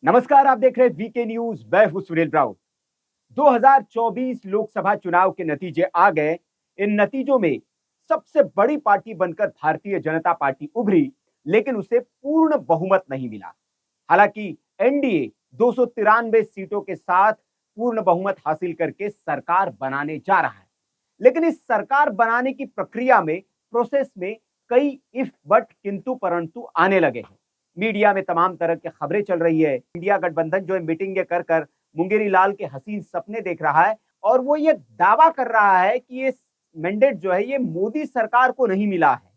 नमस्कार, आप देख रहे हैं वीके न्यूज। मैं हूं सुनील ब्राउन। 2024 लोकसभा चुनाव के नतीजे आ गए। इन नतीजों में सबसे बड़ी पार्टी बनकर भारतीय जनता पार्टी उभरी, लेकिन उसे पूर्ण बहुमत नहीं मिला। हालांकि एनडीए 293 सीटों के साथ पूर्ण बहुमत हासिल करके सरकार बनाने जा रहा है। लेकिन इस सरकार बनाने की प्रक्रिया में, प्रोसेस में कई इफ बट किंतु परंतु आने लगे हैं। मीडिया में तमाम तरह की खबरें चल रही है। इंडिया गठबंधन जो है मीटिंग कर कर मुंगेरी लाल के हसीन सपने देख रहा है और वो ये दावा कर रहा है कि ये मैंडेट जो है ये मोदी सरकार को नहीं मिला है।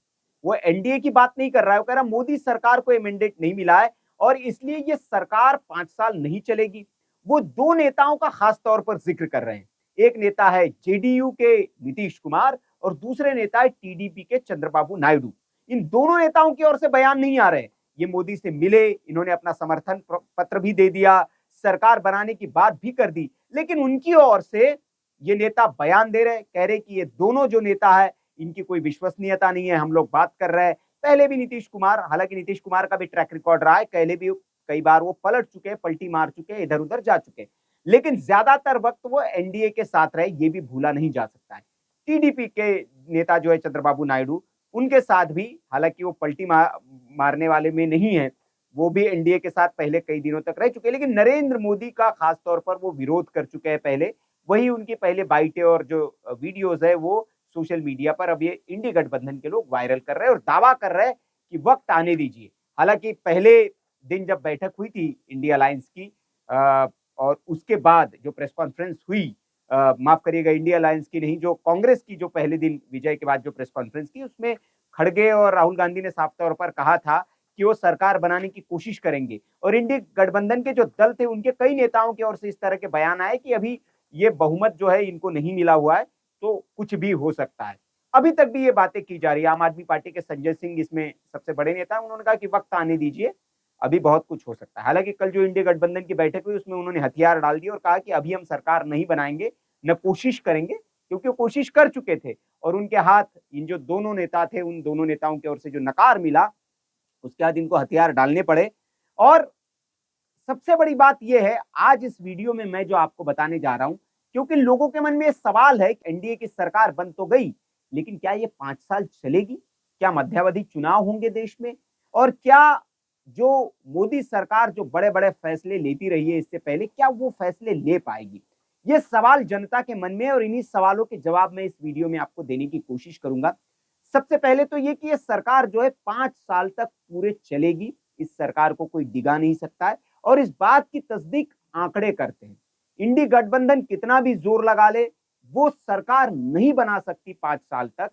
वो एनडीए की बात नहीं कर रहा है, वो कह रहा मोदी सरकार को ये मैंडेट नहीं मिला है और इसलिए ये सरकार 5 साल नहीं चलेगी। वो दो नेताओं का खास तौर पर जिक्र कर रहे हैं। एक नेता है जेडीयू के नीतीश कुमार और दूसरे नेता है टीडीपी के चंद्रबाबू नायडू। इन दोनों नेताओं की ओर से बयान नहीं आ रहे। ये मोदी से मिले, इन्होंने अपना समर्थन पत्र भी दे दिया, सरकार बनाने की बात भी कर दी, लेकिन उनकी ओर से ये नेता बयान दे रहे, कह रहे कि ये दोनों जो नेता है इनकी कोई विश्वसनीयता नहीं है, हम लोग बात कर रहे हैं। पहले भी नीतीश कुमार, हालांकि नीतीश कुमार का भी ट्रैक रिकॉर्ड रहा है, पहले भी कई बार वो पलट चुके हैं, पलटी मार चुके हैं, इधर उधर जा चुके हैं, लेकिन ज्यादातर वक्त वो एनडीए के साथ रहे, ये भी भूला नहीं जा सकता है। टीडीपी के नेता जो है चंद्रबाबू नायडू, उनके साथ भी, हालांकि वो पलटी मारने वाले में नहीं है, वो भी एनडीए के साथ पहले कई दिनों तक रह चुके हैं, लेकिन नरेंद्र मोदी का खास तौर पर वो विरोध कर चुके हैं पहले। वही उनकी पहले बाइटें और जो वीडियोस है वो सोशल मीडिया पर अब ये इंडी गठबंधन के लोग वायरल कर रहे हैं और दावा कर रहे हैं कि वक्त आने दीजिए। हालांकि पहले दिन जब बैठक हुई थी इंडिया अलायंस की और उसके बाद जो प्रेस कॉन्फ्रेंस हुई, माफ करिएगा इंडिया अलायंस की नहीं, जो कांग्रेस की जो पहले दिन विजय के बाद जो प्रेस कॉन्फ्रेंस की, उसमें खड़गे और राहुल गांधी ने साफ तौर पर कहा था कि वो सरकार बनाने की कोशिश करेंगे और इंडी गठबंधन के जो दल थे उनके कई नेताओं की ओर से इस तरह के बयान आए कि अभी ये बहुमत जो है इनको नहीं मिला हुआ है, तो कुछ भी हो सकता है। अभी तक भी ये बातें की जा रही है। आम आदमी पार्टी के संजय सिंह इसमें सबसे बड़े नेता, उन्होंने कहा कि वक्त आने दीजिए, अभी बहुत कुछ हो सकता है। हालांकि कल जो इंडिया गठबंधन की बैठक हुई उसमें उन्होंने हथियार डाल दिए और कहा कि अभी हम सरकार नहीं बनाएंगे, न कोशिश करेंगे, क्योंकि वो कोशिश कर चुके थे और उनके हाथ, इन जो दोनों नेता थे उन दोनों नेताओं की ओर से जो नकार मिला, उसके बाद इनको हथियार डालने पड़े। और सबसे बड़ी बात यह है, आज इस वीडियो में मैं जो आपको बताने जा रहा हूं, क्योंकि लोगों के मन में सवाल है कि एनडीए की सरकार बन तो गई, लेकिन क्या ये 5 साल चलेगी? क्या मध्यावधि चुनाव होंगे देश में? और क्या जो मोदी सरकार जो बड़े बड़े फैसले लेती रही है इससे पहले, क्या वो फैसले ले पाएगी? ये सवाल जनता के मन में है और इन्हीं सवालों के जवाब मैं इस वीडियो में आपको देने की कोशिश करूंगा। सबसे पहले तो ये कि ये सरकार जो है 5 साल तक पूरे चलेगी, इस सरकार को कोई डिगा नहीं सकता है और इस बात की तस्दीक आंकड़े करते हैं। इंडी गठबंधन कितना भी जोर लगा ले, वो सरकार नहीं बना सकती 5 साल तक।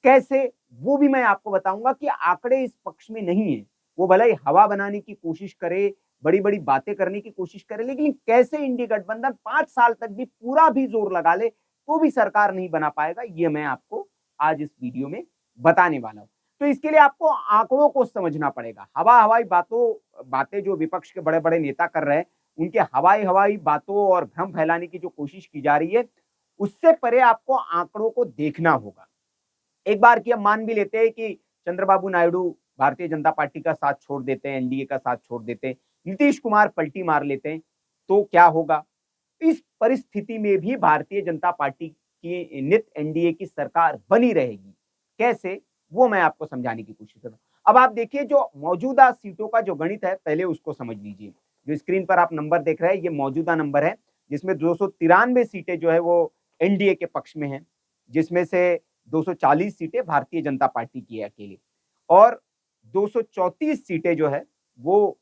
कैसे, वो भी मैं आपको बताऊंगा कि आंकड़े इस पक्ष में नहीं है। वो भले ही हवा बनाने की कोशिश करे, बड़ी बड़ी बातें करने की कोशिश करे, लेकिन कैसे इंडी गठबंधन 5 साल तक भी पूरा भी जोर लगा ले तो भी सरकार नहीं बना पाएगा, ये मैं आपको आज इस वीडियो में बताने वाला हूं। तो इसके लिए आपको आंकड़ों को समझना पड़ेगा। हवा हवाई बातें जो विपक्ष के बड़े बड़े नेता कर रहे हैं, उनके हवाई हवाई बातों और भ्रम फैलाने की जो कोशिश की जा रही है, उससे परे आपको आंकड़ों को देखना होगा। एक बार की हम मान भी लेते हैं कि चंद्रबाबू नायडू भारतीय जनता पार्टी का साथ छोड़ देते हैं, एनडीए का साथ छोड़ देते हैं, नीतीश कुमार पलटी मार लेते हैं, तो क्या होगा? इस परिस्थिति में भी भारतीय जनता पार्टी की नित एनडीए की सरकार बनी रहेगी। कैसे, वो मैं आपको समझाने की कोशिश कर रहा हूं। अब आप देखिए, जो मौजूदा सीटों का जो गणित है पहले उसको समझ लीजिए। जो स्क्रीन पर आप नंबर देख रहे हैं ये मौजूदा नंबर है, जिसमें 293 सीटें जो है वो एनडीए के पक्ष में हैं, जिसमें से 240 सीटें भारतीय जनता पार्टी की है अकेले और 234 सीटें जो है वो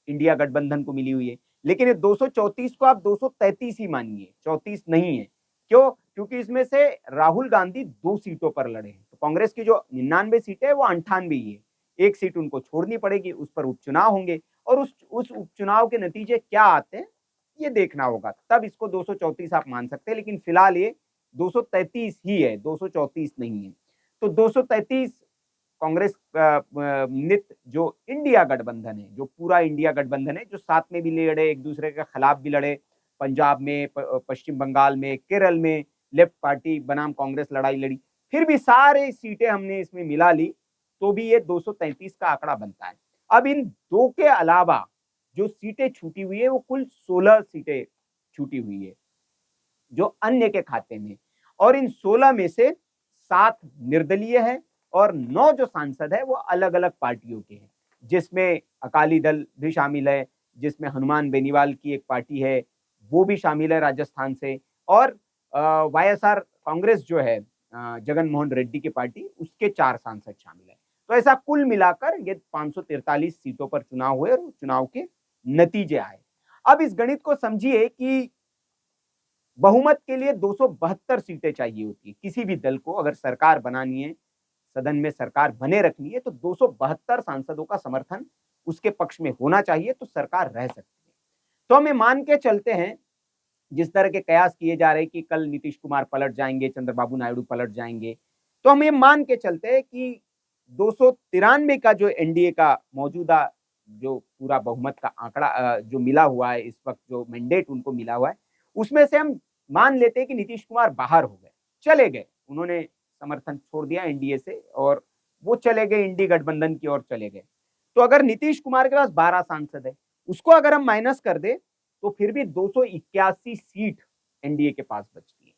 इंडिया गठबंधन को मिली हुई है। लेकिन ये 234 को आप 233 ही मानिए, 34 नहीं है। क्यों? क्योंकि इसमें से राहुल गांधी 2 सीटों पर लड़े हैं। तो कांग्रेस की जो 99 सीटें है वो 98 ही है। एक सीट उनको छोड़नी पड़ेगी, उस पर उपचुनाव होंगे और उस उपचुनाव के नतीजे क्या आते हैं ये देखना होगा, तब इसको 234 आप मान सकते हैं। लेकिन फिलहाल ये 233 ही है, 234 नहीं है। तो 233 कांग्रेस नित जो इंडिया गठबंधन है, जो पूरा इंडिया गठबंधन है, जो साथ में भी लड़े, एक दूसरे के खिलाफ भी लड़े, पंजाब में, पश्चिम बंगाल में, केरल में लेफ्ट पार्टी बनाम कांग्रेस लड़ाई लड़ी, फिर भी सारे सीटें हमने इसमें मिला ली तो भी ये 233 का आंकड़ा बनता है। अब इन दो के अलावा जो सीटें छूटी हुई है वो कुल 16 सीटें छूटी हुई है जो अन्य के खाते में, और इन 16 में से 7 निर्दलीय है और 9 जो सांसद है वो अलग अलग पार्टियों के हैं, जिसमें अकाली दल भी शामिल है, जिसमें हनुमान बेनीवाल की एक पार्टी है वो भी शामिल है राजस्थान से, और वाईएसआर कांग्रेस जो है जगन मोहन रेड्डी की पार्टी, उसके 4 सांसद शामिल है। तो ऐसा कुल मिलाकर ये 543 सीटों पर चुनाव हुए और चुनाव के नतीजे आए। अब इस गणित को समझिए कि बहुमत के लिए 272 सीटें चाहिए होती है किसी भी दल को, अगर सरकार बनानी है, सदन में सरकार बने रखनी है, तो 272 सांसदों का समर्थन उसके पक्ष में होना चाहिए तो सरकार रह सकती है। तो हम ये मान के चलते हैं, जिस तरह के कयास किए जा रहे हैं कि कल नीतीश कुमार पलट जाएंगे, चंद्रबाबू नायडू पलट जाएंगे, तो हम ये मान के चलते हैं कि 293 का जो एनडीए का मौजूदा जो पूरा बहुमत का आंकड़ा जो मिला हुआ है इस वक्त, जो मैंडेट उनको मिला हुआ है, उसमें से हम मान लेते हैं कि नीतीश कुमार बाहर हो गए, चले गए, उन्होंने समर्थन छोड़ दिया एनडीए से और वो चले गए इंडी गठबंधन की ओर चले गए। तो अगर नीतीश कुमार के पास 12 सांसद है, उसको अगर हम माइनस कर दे तो फिर भी 281 सीट एनडीए के पास बचती है,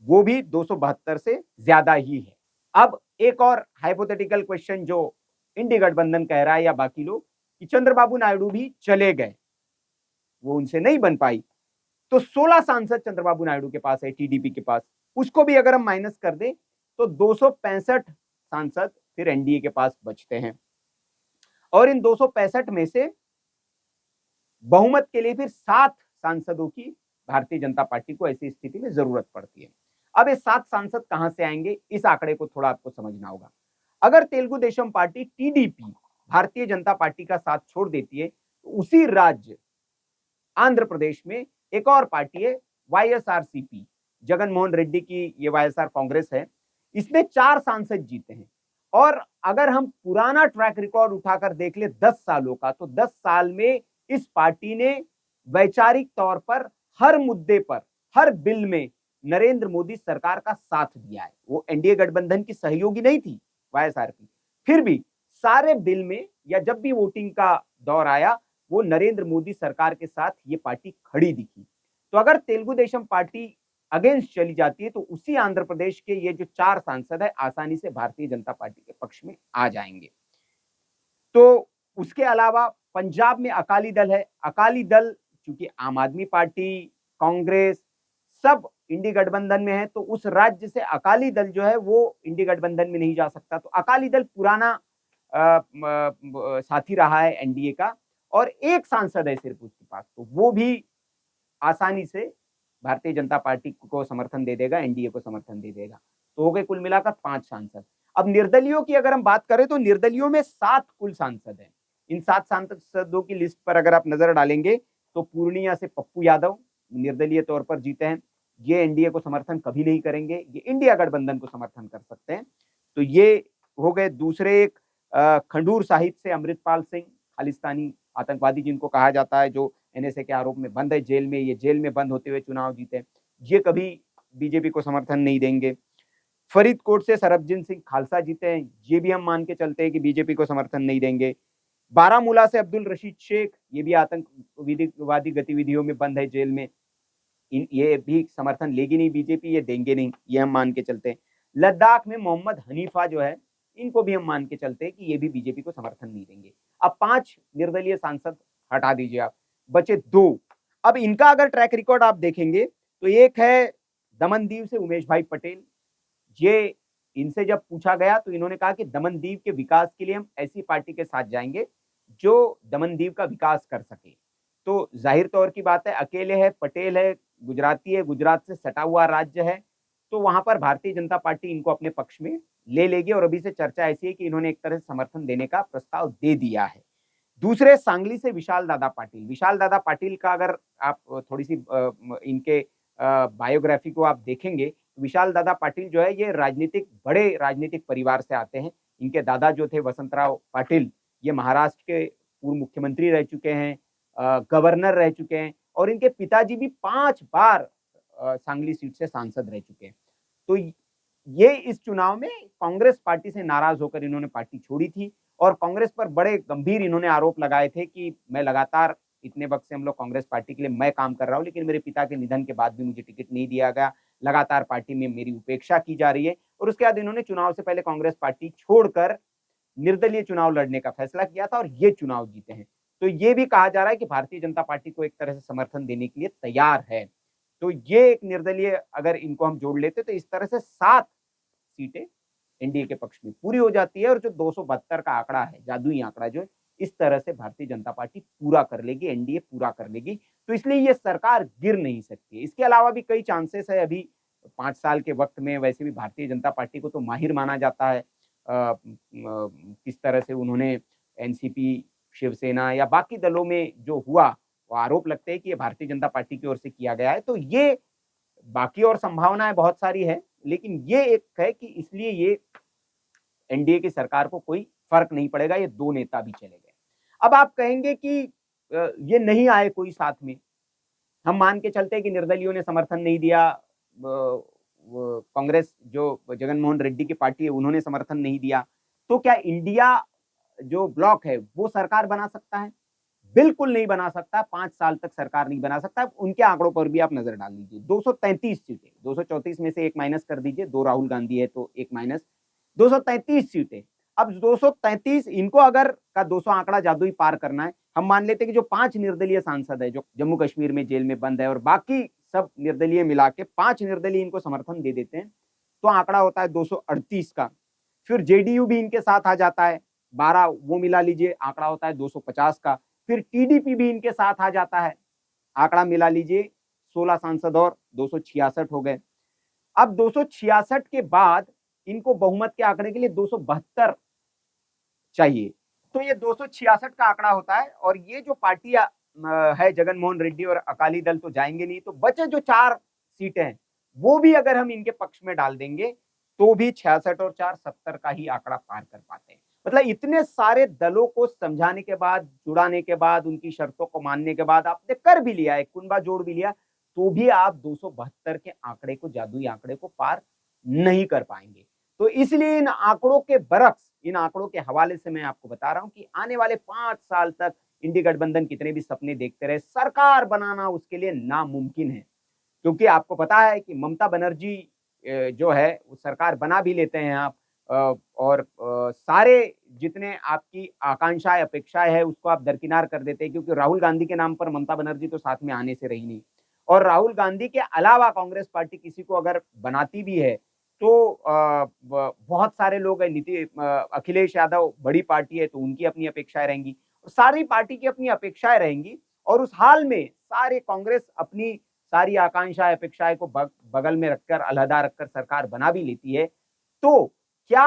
वो भी 272 से ज्यादा ही है। अब एक और हाइपोथेटिकल क्वेश्चन जो इंडी गठबंधन कह रहा है या बाकी लोग कि चंद्रबाबू नायडू भी चले गए, वो उनसे नहीं बन पाई, तो 16 सांसद चंद्रबाबू नायडू के पास है टीडीपी के पास, उसको भी अगर हम माइनस कर दें तो 265 सांसद फिर एनडीए के पास बचते हैं, और इन 265 में से बहुमत के लिए फिर 7 सांसदों की भारतीय जनता पार्टी को ऐसी स्थिति में जरूरत पड़ती है। अब ये 7 सांसद कहां से आएंगे, इस आंकड़े को थोड़ा आपको समझना होगा। अगर Telugu Desam party TDP Bharatiya Janata party का साथ छोड़ देती है, तो उसी राज्य आंध्र प्रदेश में एक और पार्टी है वाईएसआरसीपी, जगन मोहन रेड्डी की ये वाईएसआर कांग्रेस है, इसने 4 सांसद जीते हैं। और अगर हम पुराना ट्रैक रिकॉर्ड उठाकर देख ले 10 सालों का, तो 10 साल में इस पार्टी ने वैचारिक तौर पर हर मुद्दे पर, हर बिल में नरेंद्र मोदी सरकार का साथ दिया है। वो एनडीए गठबंधन की सहयोगी नहीं थी वाईएसआरपी, फिर भी सारे बिल में या जब भी वोटिंग का दौर आया, वो नरेंद्र मोदी सरकार के साथ ये पार्टी खड़ी दिखी। तो अगर तेलुगु देशम पार्टी अगेंस्ट चली जाती है तो उसी आंध्र प्रदेश के ये जो 4 सांसद है आसानी से भारतीय जनता पार्टी के पक्ष में आ जाएंगे। तो उसके अलावा पंजाब में अकाली दल है, अकाली दल चूंकि आम आदमी पार्टी, कांग्रेस सब इंडी गठबंधन में है, तो उस राज्य से अकाली दल जो है वो इंडी गठबंधन में नहीं जा सकता, तो अकाली दल पुराना साथी रहा है एनडीए का, और एक सांसद है सिर्फ उसके पास, तो वो भी आसानी से भारतीय जनता पार्टी को समर्थन दे देगा, एनडीए को समर्थन दे देगा। तो हो गए कुल मिलाकर 5 सांसद। अब निर्दलियों की अगर हम बात करें तो निर्दलियों में 7 कुल सांसद हैं। इन 7 सांसदों की लिस्ट पर अगर आप नजर डालेंगे तो पूर्णिया से पप्पू यादव निर्दलीय तौर पर जीते हैं, ये एनडीए को समर्थन कभी नहीं करेंगे, ये इंडिया गठबंधन को समर्थन कर सकते हैं। तो ये हो गए। दूसरे एक खंडूर साहिब से अमृतपाल सिंह, खालिस्तानी आतंकवादी जिनको कहा जाता है, जो एनएसए के आरोप में बंद है जेल में, ये जेल में बंद होते हुए चुनाव जीते, ये कभी बीजेपी को समर्थन नहीं देंगे। फरीदकोट से सरबजीत सिंह खालसा जीते हैं, ये भी हम मान के चलते हैं कि बीजेपी को समर्थन नहीं देंगे। बारामूला से अब्दुल रशीद शेख, ये भी आतंकवादी गतिविधियों में बंद है जेल में, ये भी समर्थन लेगी नहीं बीजेपी, ये देंगे नहीं, ये हम मान के चलते हैं। लद्दाख में मोहम्मद हनीफा जो है, इनको भी हम मान के चलते हैं कि ये भी बीजेपी को समर्थन नहीं देंगे। अब 5 निर्दलीय सांसद हटा दीजिए आप, बचे 2। अब इनका अगर ट्रैक रिकॉर्ड आप देखेंगे तो एक है दमनदीव से उमेश भाई पटेल, ये इनसे जब पूछा गया तो इन्होंने कहा कि दमनदीव के विकास के लिए हम ऐसी पार्टी के साथ जाएंगे जो दमनदीव का विकास कर सके। तो जाहिर तौर की बात है, अकेले है, पटेल है, गुजराती है, गुजरात से सटा हुआ राज्य है, तो वहां पर भारतीय जनता पार्टी इनको अपने पक्ष में ले लेगी, और अभी से चर्चा ऐसी है कि इन्होंने एक तरह से समर्थन देने का प्रस्ताव दे दिया है। दूसरे सांगली से विशाल दादा पाटिल, विशाल दादा पाटिल का अगर आप थोड़ी सी इनके बायोग्राफी को आप देखेंगे, विशाल दादा पाटिल जो है ये बड़े राजनीतिक परिवार से आते हैं। इनके दादा जो थे वसंतराव पाटिल, ये महाराष्ट्र के पूर्व मुख्यमंत्री रह चुके हैं, गवर्नर रह चुके हैं, और इनके पिताजी भी 5 बार सांगली सीट से सांसद रह चुके हैं। तो ये इस चुनाव में कांग्रेस पार्टी से नाराज होकर इन्होंने पार्टी छोड़ी थी, और कांग्रेस पर बड़े गंभीर इन्होंने आरोप लगाए थे कि मैं लगातार इतने वक्त से हम लोग कांग्रेस पार्टी के लिए मैं काम कर रहा हूँ, लेकिन मेरे पिता के निधन के बाद भी मुझे टिकट नहीं दिया गया, लगातार पार्टी में मेरी उपेक्षा की जा रही है। और उसके बाद इन्होंने चुनाव से पहले कांग्रेस पार्टी छोड़कर निर्दलीय चुनाव लड़ने का फैसला किया था और ये चुनाव जीते हैं। तो ये भी कहा जा रहा है कि भारतीय जनता पार्टी को एक तरह से समर्थन देने के लिए तैयार है। तो ये एक निर्दलीय अगर इनको हम जोड़ लेते तो इस तरह से 7 सीटें एनडीए के पक्ष में पूरी हो जाती है और जो 272 का आंकड़ा है, जादुई आंकड़ा जो है, इस तरह से भारतीय जनता पार्टी पूरा कर लेगी, एनडीए पूरा कर लेगी। तो इसलिए ये सरकार गिर नहीं सकती। इसके अलावा भी कई चांसेस है। अभी 5 साल के वक्त में वैसे भी भारतीय जनता पार्टी को तो माहिर माना जाता है। किस तरह से उन्होंने एनसीपी, शिवसेना या बाकी दलों में जो हुआ, वो आरोप लगते हैं कि ये भारतीय जनता पार्टी की ओर से किया गया है। तो ये बाकी और संभावनाएं बहुत सारी है, लेकिन ये एक है कि इसलिए ये एनडीए की सरकार को कोई फर्क नहीं पड़ेगा, ये 2 नेता भी चले गए। अब आप कहेंगे कि ये नहीं आए कोई साथ में, हम मान के चलते हैं कि निर्दलियों ने समर्थन नहीं दिया, कांग्रेस जो जगन मोहन रेड्डी की पार्टी है उन्होंने समर्थन नहीं दिया, तो क्या इंडिया जो ब्लॉक है वो सरकार बना सकता है? बिल्कुल नहीं बना सकता। 5 साल तक सरकार नहीं बना सकता। उनके आंकड़ों पर भी आप नजर डाल लीजिए। 233 सीटें, 234 में से 1 माइनस कर दीजिए, 2 राहुल गांधी है तो 1 माइनस, 233 सीटें। अब 233 इनको अगर का 200 आंकड़ा जादुई पार करना है, हम मान लेते हैं कि जो 5 निर्दलीय सांसद है जो जम्मू कश्मीर में जेल में बंद है और बाकी सब निर्दलीय मिला के 5 निर्दलीय इनको समर्थन दे देते हैं, तो आंकड़ा होता है 238 का। फिर जेडीयू भी इनके साथ आ जाता है, 12 वो मिला लीजिए, आंकड़ा होता है 250 का। फिर टीडीपी भी इनके साथ आ जाता है, आंकड़ा मिला लीजिए, 16 सांसद और 266 हो गए। अब 266 के बाद इनको बहुमत के आंकड़े के लिए 272 चाहिए, तो ये 266 का आंकड़ा होता है। और ये जो पार्टी है जगन मोहन रेड्डी और अकाली दल तो जाएंगे नहीं, तो बचे जो 4 सीटें हैं वो भी अगर हम इनके पक्ष में डाल देंगे तो भी 66 और 4 70 का ही आंकड़ा पार कर पाते हैं। मतलब इतने सारे दलों को समझाने के बाद, जुड़ाने के बाद, उनकी शर्तों को मानने के बाद आपने कर भी लिया, एक कुनबा जोड़ भी लिया, तो भी आप 272 के आंकड़े को, जादुई आंकड़े को पार नहीं कर पाएंगे। तो इसलिए इन आंकड़ों के बरक्स, इन आंकड़ों के हवाले से मैं आपको बता रहा हूं कि आने वाले 5 साल तक इंडी गठबंधन कितने भी सपने देखते रहे, सरकार बनाना उसके लिए नामुमकिन है। क्योंकि आपको पता है कि ममता बनर्जी जो है वो सरकार बना भी लेते हैं आप, और सारे जितने आपकी आकांक्षाएं, अपेक्षाएं है उसको आप दरकिनार कर देते हैं, क्योंकि राहुल गांधी के नाम पर ममता बनर्जी तो साथ में आने से रही नहीं। और राहुल गांधी के अलावा कांग्रेस पार्टी किसी को अगर बनाती भी है तो बहुत सारे लोग हैं, अखिलेश यादव बड़ी पार्टी है तो उनकी अपनी अपेक्षाएं रहेंगी, सारी पार्टी की अपनी अपेक्षाएं रहेंगी। और उस हाल में सारे कांग्रेस अपनी सारी आकांक्षाएं, अपेक्षाएं को बगल में रखकर, अलहदा रखकर सरकार बना भी लेती है, तो क्या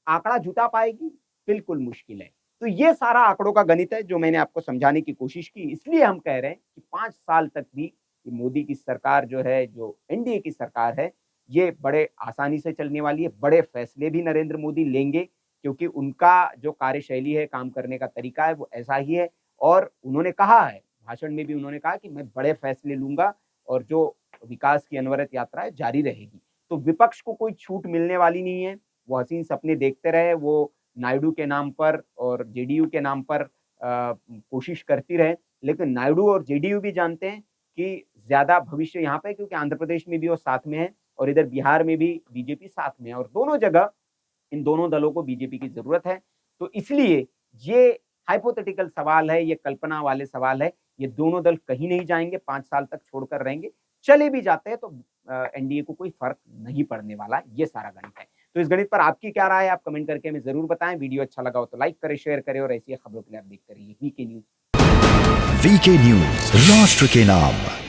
आंकड़ा जुटा पाएगी? बिल्कुल मुश्किल है। तो ये सारा आंकड़ों का गणित है जो मैंने आपको समझाने की कोशिश की। इसलिए हम कह रहे हैं कि 5 साल तक भी मोदी की सरकार जो है, जो एनडीए की सरकार है, ये बड़े आसानी से चलने वाली है। बड़े फैसले भी नरेंद्र मोदी लेंगे, क्योंकि उनका जो कार्यशैली है, काम करने का तरीका है, वो ऐसा ही है। और उन्होंने कहा है, भाषण में भी उन्होंने कहा कि मैं बड़े फैसले लूंगा और जो विकास की अनवरत यात्रा है जारी रहेगी। तो विपक्ष को कोई छूट मिलने वाली नहीं है। वो हसीन सपने देखते रहे, वो नायडू के नाम पर और जेडीयू के नाम पर कोशिश करती रहे, लेकिन नायडू और जेडीयू भी जानते हैं कि ज्यादा भविष्य यहाँ पे, क्योंकि आंध्र प्रदेश में भी वो साथ में है और इधर बिहार में भी बीजेपी साथ में है, और दोनों जगह इन दोनों दलों को बीजेपी की जरूरत है। तो इसलिए ये हाइपोथेटिकल सवाल है, ये कल्पना वाले सवाल है। ये दोनों दल कहीं नहीं जाएंगे, 5 साल तक छोड़कर रहेंगे। चले भी जाते हैं तो एनडीए को कोई फर्क नहीं पड़ने वाला। ये सारा गणित है। तो इस गणित पर आपकी क्या राय है, आप कमेंट करके हमें जरूर बताएं। वीडियो अच्छा लगा हो तो लाइक करें, शेयर करें, और ऐसी खबरों के लिए आप देखते रहिए वीके न्यूज। वीके न्यूज, राष्ट्र के नाम।